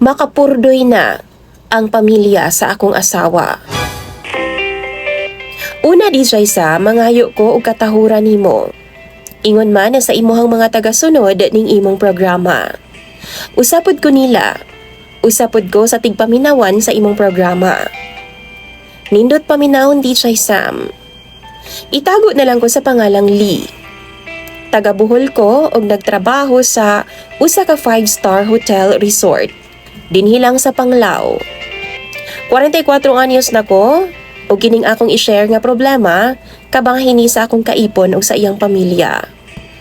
makapurdoy na ang pamilya sa akong asawa. Una DJ sa mangayo ko og katahuran nimo. Ingon man na sa imuhang mga tagasunod ning imong programa. Usapod ko nila. Usapod ko sa tigpaminawan sa imong programa. Nindot paminawon DJ Sam. Itago na lang ko sa pangalang Lee. Taga-Bohol ko og nagtrabaho sa usa ka 5-star hotel resort dinhilang sa Panglao. 44 anyos na ko ug kining akong i-share nga problema kabangahini sa akong kaipon ug sa iyang pamilya.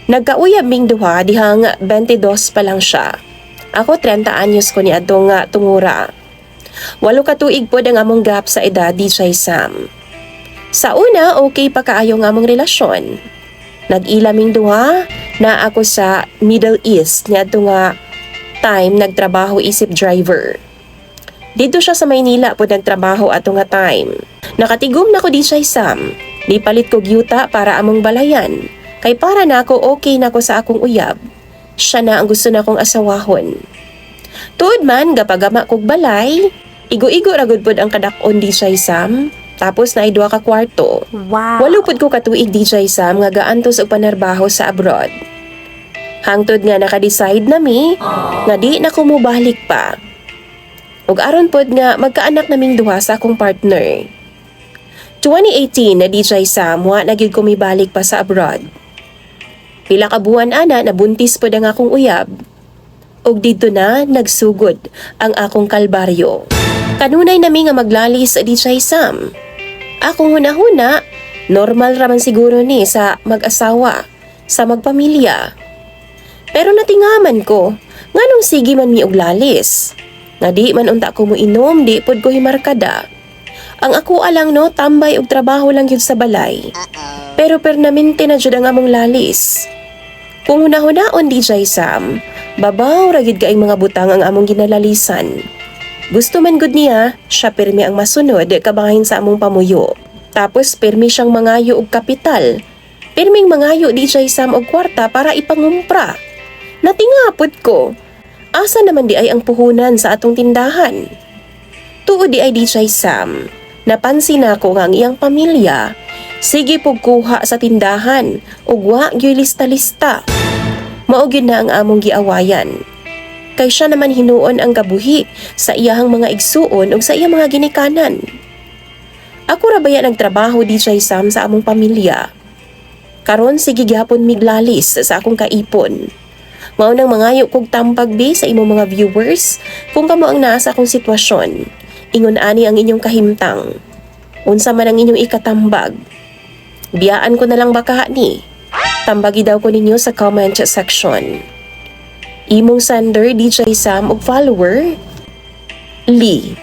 Nagkauyab ming duha dihang 22 pa lang siya. Ako 30 anyos ko niadto nga tungura. 8 ka tuig pod ang among gap sa edad DJ Sam. Sa una okay pa kaayo nga among relasyon. Nag-ilaming duha na ako sa Middle East niadto nga time nagtrabaho isip driver. Dito siya sa Maynila po nagtrabaho ato nga time. Nakatigom na ko di siya Sam. Nipalit ko gyuta para among balayan. Kay para na ako okay na ko sa akong uyab. Siya na ang gusto na kong asawahon. Tuod man gapagama kog balay, igo-igo ragod pod ang kadakon di siya Sam. Tapos na idwa ka kwarto. Wow. 8 pud ko katuig DJ Sam nga gaantos og panarbaho sa abroad. Hangtod nga naka-decide nami nga di na ko mobalik pa. Ug aron pod nga magkaanak naming duha sa akong partner. 2018 na DJ Sam wa na gyud ko mibalik pa sa abroad. Pila ka buwan ana nabuntis pod ang akong uyab. Ug dito na nagsugod ang akong kalbaryo. Kanunay nami nga maglalis DJ Sam. Akong huna-huna, normal raman siguro ni sa mag-asawa, sa magpamilya. Pero natingaman ko, nganong sige man mi og lalis. Nga di man unta ko mo inom, di pod ko himarkada. Ang ako alang no, tambay og trabaho lang yun sa balay. Pero permanente na jud ang among lalis. Kung huna-hunaon DJ Sam, babaw ragid kaayong mga butang ang among ginalalisan. Gusto man gud niya, siya pirmi ang masunod kabahin sa among pamuyo. Tapos pirmi siyang mangayo og kapital. Pirming mangayo DJ Sam og kwarta para ipangumpra. Natingapod ko. Asa naman di ay ang puhunan sa atong tindahan? Tuod di ay DJ Sam. Napansin ako nga ang iyang pamilya. Sige pug kuha sa tindahan ug wa gyud lista-lista. Mao gyud na ang among giawayan. Kay siya naman hinuon ang kabuhi sa iyahang mga igsuon o sa iyang mga ginikanan. Ako ra baya nagtrabaho DJ Sam sa among pamilya. Karon sige gyapon miglalis sa akong kaipon. Mao nang mangayo kog tambagbi sa imong mga viewers kung kamo ang naa sa akong sitwasyon. Ingon ani ang inyong kahimtang. Unsa man ang inyong ikatambag. Biyaan ko na lang baka ni. Tambagi daw ko ninyo sa comment section. Imong sender DJ Sam ug follower Lee.